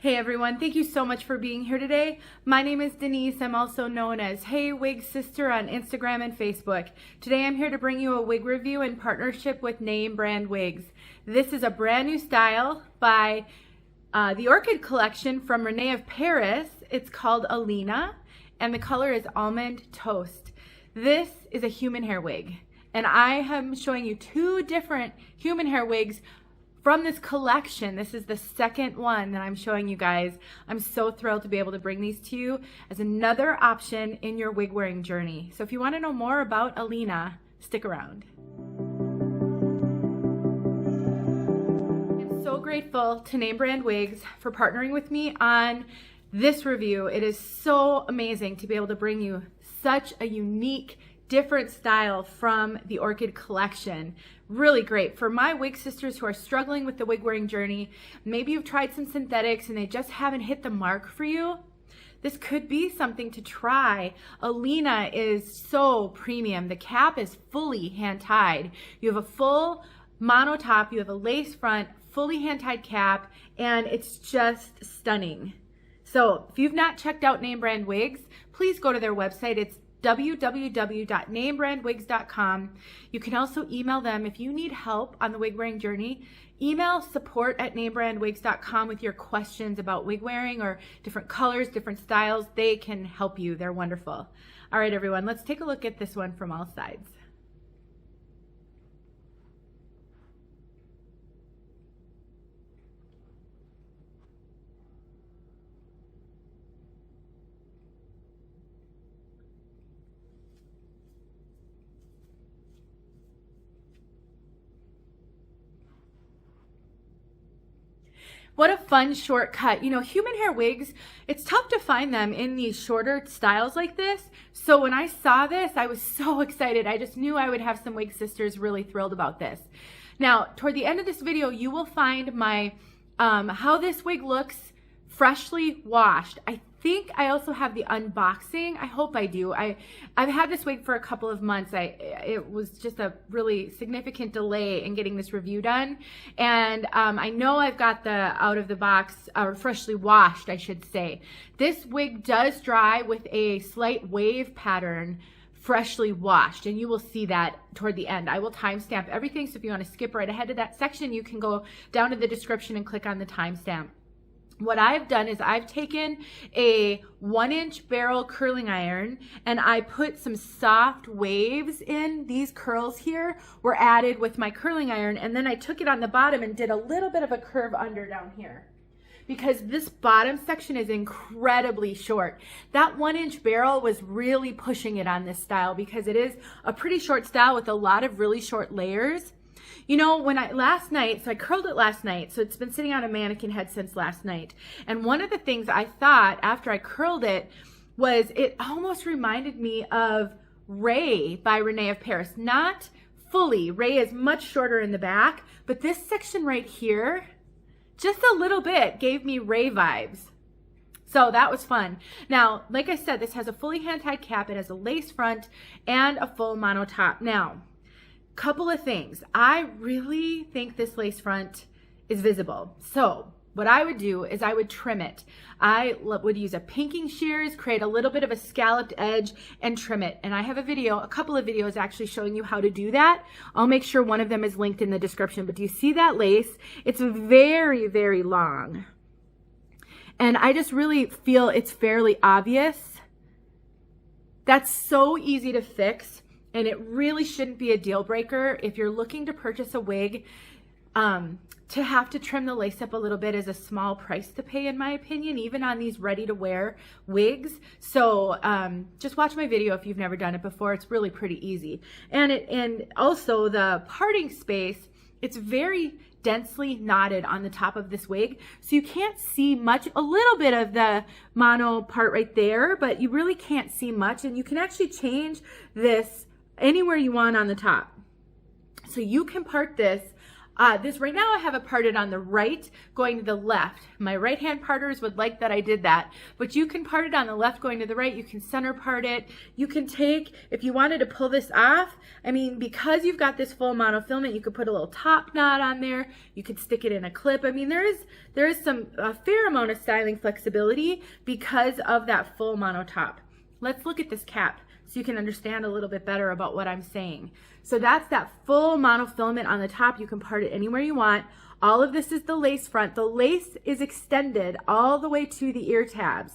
Hey everyone, thank you so much for being here today. My name is Denise. I'm also known as heywigsister on Instagram and Facebook. Today I'm here to bring you a wig review in partnership with Name Brand Wigs. This is a brand new style by the Orchid collection from Rene of Paris. It's called ALINA and the color is Almond Toast. This is a human hair wig and I am showing you two different human hair wigs from this collection. This is the second one that I'm showing you guys. I'm so thrilled to be able to bring these to you as another option in your wig wearing journey. So if you want to know more about ALINA, stick around. I'm so grateful to Name Brand Wigs for partnering with me on this review. It is so amazing to be able to bring you such a unique, different style from the Orchid collection. Really great for my wig sisters who are struggling with the wig wearing journey. Maybe you've tried some synthetics and they just haven't hit the mark for you. This could be something to try. ALINA is so premium. The cap is fully hand tied. You have a full mono top, you have a lace front, fully hand tied cap, and it's just stunning. So if you've not checked out Name Brand Wigs, please go to their website. It's www.namebrandwigs.com. You can also email them if you need help on the wig wearing journey. Email support@namebrandwigs.com with your questions about wig wearing or different colors, different styles. They can help you. They're wonderful. All right, everyone, let's take a look at this one from all sides. What a fun shortcut. You know, human hair wigs, it's tough to find them in these shorter styles like this. So when I saw this, I was so excited. I just knew I would have some wig sisters really thrilled about this. Now, toward the end of this video, you will find my how this wig looks freshly washed. I think I also have the unboxing. I hope I do. I've had this wig for a couple of months. It was just a really significant delay in getting this review done. And I know I've got the out of the box, or freshly washed, I should say. This wig does dry with a slight wave pattern, freshly washed, and you will see that toward the end. I will timestamp everything, so if you want to skip right ahead to that section, you can go down to the description and click on the timestamp. What I've done is I've taken a 1-inch barrel curling iron and I put some soft waves in. These curls here were added with my curling iron, and then I took it on the bottom and did a little bit of a curve under down here, because this bottom section is incredibly short. That 1-inch barrel was really pushing it on this style because it is a pretty short style with a lot of really short layers. You know, when last night, so I curled it last night, so it's been sitting on a mannequin head since last night. And one of the things I thought after I curled it was it almost reminded me of Ray by Rene of Paris. Not fully. Ray is much shorter in the back, but this section right here, just a little bit, gave me Ray vibes. So that was fun. Now, like I said, this has a fully hand-tied cap. It has a lace front and a full mono top. Now, couple of things. I really think this lace front is visible. So what I would do is I would trim it. I would use a pinking shears, create a little bit of a scalloped edge and trim it. And I have a video, a couple of videos actually showing you how to do that. I'll make sure one of them is linked in the description. But do you see that lace? It's very, very long. And I just really feel it's fairly obvious. That's so easy to fix. And it really shouldn't be a deal breaker if you're looking to purchase a wig. To have to trim the lace up a little bit is a small price to pay, in my opinion, even on these ready-to-wear wigs. So just watch my video if you've never done it before. It's really pretty easy. And also the parting space, it's very densely knotted on the top of this wig, so you can't see much. A little bit of the mono part right there, but you really can't see much, and you can actually change this anywhere you want on the top. So you can part this This right now I have it parted on the right going to the left. My right hand parters would like that I did that, but you can part it on the left going to the right. You can center part it. You can take, if you wanted to pull this off, I mean, because you've got this full monofilament, you could put a little top knot on there. You could stick it in a clip. I mean, there is a fair amount of styling flexibility because of that full mono top. Let's look at this cap so you can understand a little bit better about what I'm saying. So that's that full monofilament on the top. You can part it anywhere you want. All of this is the lace front. The lace is extended all the way to the ear tabs.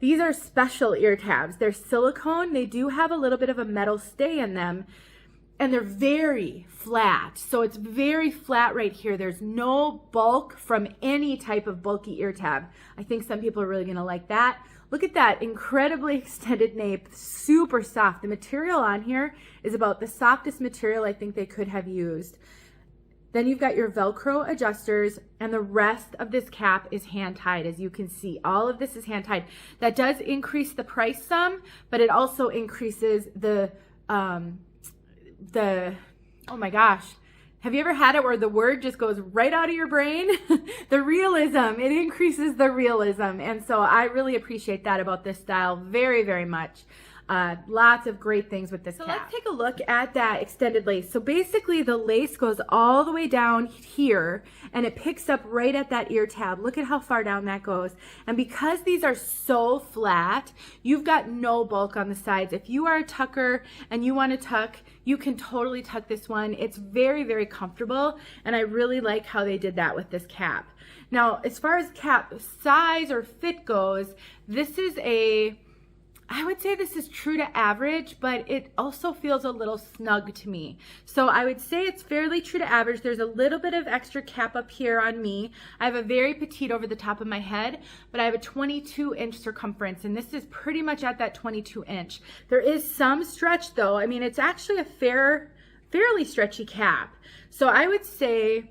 These are special ear tabs. They're silicone. They do have a little bit of a metal stay in them, and they're very flat. So it's very flat right here. There's no bulk from any type of bulky ear tab. I think some people are really gonna like that. Look at that incredibly extended nape, super soft. The material on here is about the softest material I think they could have used. Then you've got your Velcro adjusters, and the rest of this cap is hand tied. As you can see, all of this is hand tied. That does increase the price some, but it also increases the oh my gosh. Have you ever had it where the word just goes right out of your brain? The realism, it increases the realism. And so I really appreciate that about this style very, very much. Lots of great things with this cap. Let's take a look at that extended lace. So basically the lace goes all the way down here and it picks up right at that ear tab. Look at how far down that goes. And because these are so flat, you've got no bulk on the sides. If you are a tucker and you want to tuck, you can totally tuck this one. It's very, very comfortable, and I really like how they did that with this cap. Now, as far as cap size or fit goes, this is I would say this is true to average, but it also feels a little snug to me. So I would say it's fairly true to average. There's a little bit of extra cap up here on me. I have a very petite over the top of my head, but I have a 22-inch circumference, and this is pretty much at that 22-inch. There is some stretch though. I mean, it's actually a fairly stretchy cap. So I would say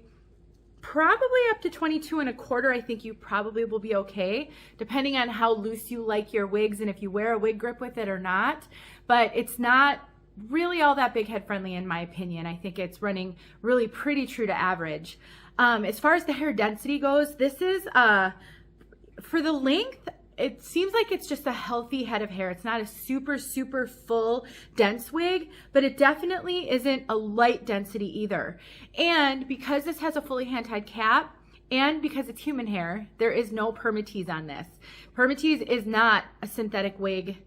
probably up to 22.25. I think you probably will be okay, depending on how loose you like your wigs and if you wear a wig grip with it or not. But it's not really all that big head friendly in my opinion. I think it's running really pretty true to average. As far as the hair density goes, this is for the length, it seems like it's just a healthy head of hair. It's not a super, super full, dense wig, but it definitely isn't a light density either. And because this has a fully hand-tied cap, and because it's human hair, there is no permatease on this. Permatease is not a synthetic wig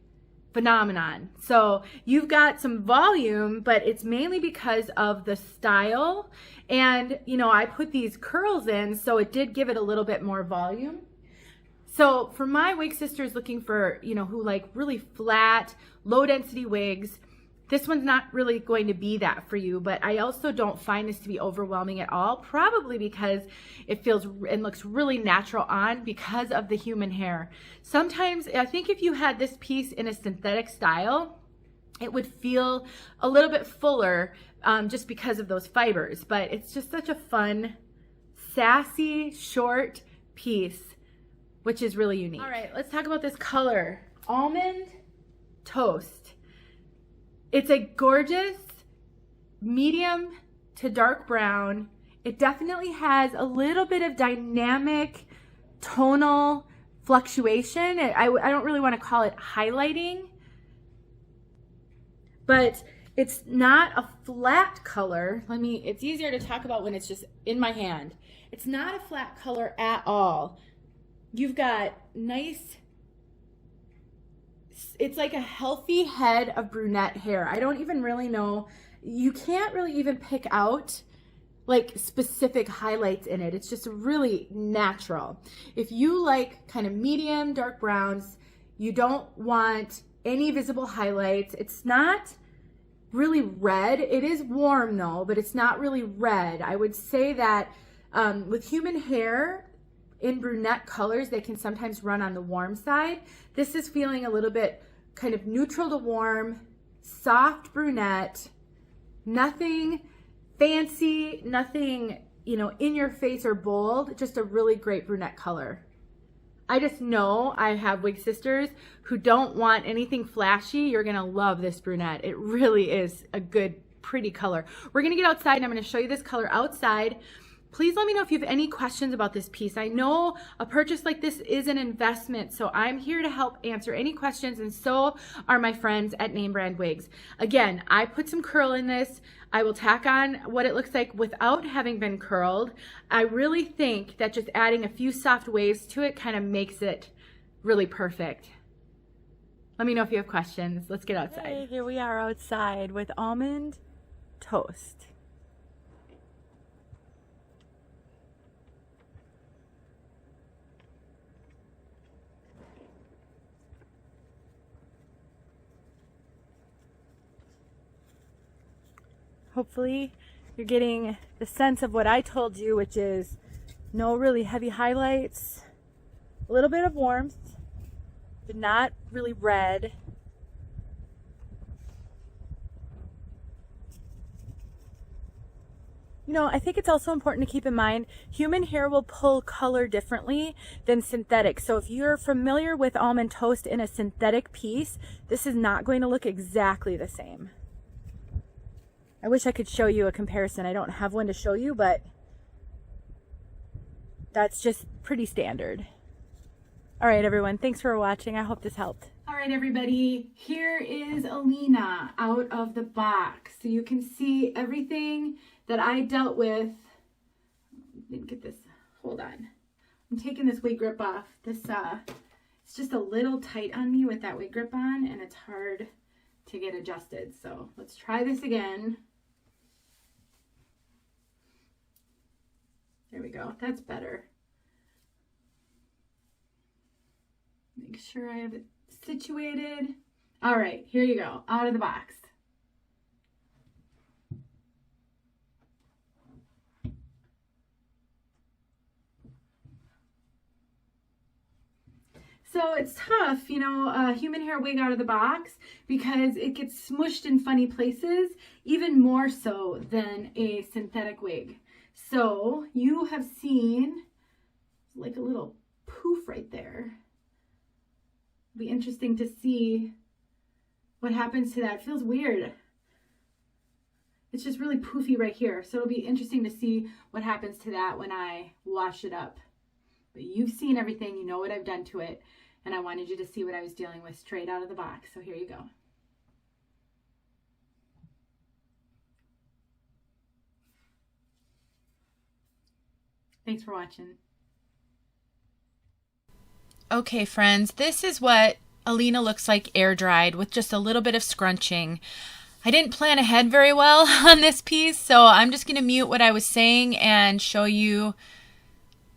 phenomenon. So you've got some volume, but it's mainly because of the style. And, you know, I put these curls in, so it did give it a little bit more volume. So for my wig sisters looking for, you know, who like really flat, low density wigs, this one's not really going to be that for you, but I also don't find this to be overwhelming at all, probably because it feels and looks really natural on because of the human hair. Sometimes I think if you had this piece in a synthetic style, it would feel a little bit fuller just because of those fibers, but it's just such a fun, sassy, short piece, which is really unique. All right, let's talk about this color, Almond Toast. It's a gorgeous medium to dark brown. It definitely has a little bit of dynamic tonal fluctuation. I don't really want to call it highlighting, but it's not a flat color. It's easier to talk about when it's just in my hand. It's not a flat color at all. You've got nice, it's like a healthy head of brunette hair. I don't even really know, you can't really even pick out like specific highlights in it. It's just really natural. If you like kind of medium dark browns, you don't want any visible highlights. It's not really red. It is warm though, but it's not really red. I would say that with human hair, in brunette colors, they can sometimes run on the warm side. This is feeling a little bit kind of neutral to warm, soft brunette, nothing fancy, nothing, you know, in your face or bold, just a really great brunette color. I just know I have wig sisters who don't want anything flashy. You're gonna love this brunette. It really is a good pretty color. We're gonna get outside and I'm gonna show you this color outside. Please let me know if you have any questions about this piece. I know a purchase like this is an investment, so I'm here to help answer any questions, and so are my friends at Name Brand Wigs. Again, I put some curl in this. I will tack on what it looks like without having been curled. I really think that just adding a few soft waves to it kind of makes it really perfect. Let me know if you have questions. Let's get outside. Hey, here we are outside with almond toast. Hopefully you're getting the sense of what I told you, which is no really heavy highlights, a little bit of warmth, but not really red. You know, I think it's also important to keep in mind, human hair will pull color differently than synthetic. So if you're familiar with almond toast in a synthetic piece, this is not going to look exactly the same. I wish I could show you a comparison. I don't have one to show you, but that's just pretty standard. All right, everyone, thanks for watching. I hope this helped. All right, everybody, here is ALINA out of the box. So you can see everything that I dealt with. Didn't get this, hold on. I'm taking this wig grip off. This, it's just a little tight on me with that wig grip on, and it's hard to get adjusted. So let's try this again. There we go, that's better. Make sure I have it situated. All right, here you go, out of the box. So it's tough, you know, a human hair wig out of the box because it gets smushed in funny places, even more so than a synthetic wig. So you have seen like a little poof right there. It'll be interesting to see what happens to that. It feels weird. It's just really poofy right here. So it'll be interesting to see what happens to that when I wash it up. But you've seen everything, you know what I've done to it, and I wanted you to see what I was dealing with straight out of the box. So here you go. Thanks for watching. Okay, friends, this is what ALINA looks like air dried with just a little bit of scrunching. I didn't plan ahead very well on this piece, so I'm just going to mute what I was saying and show you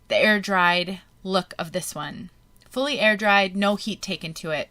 the air dried look of this one. Fully air dried, no heat taken to it.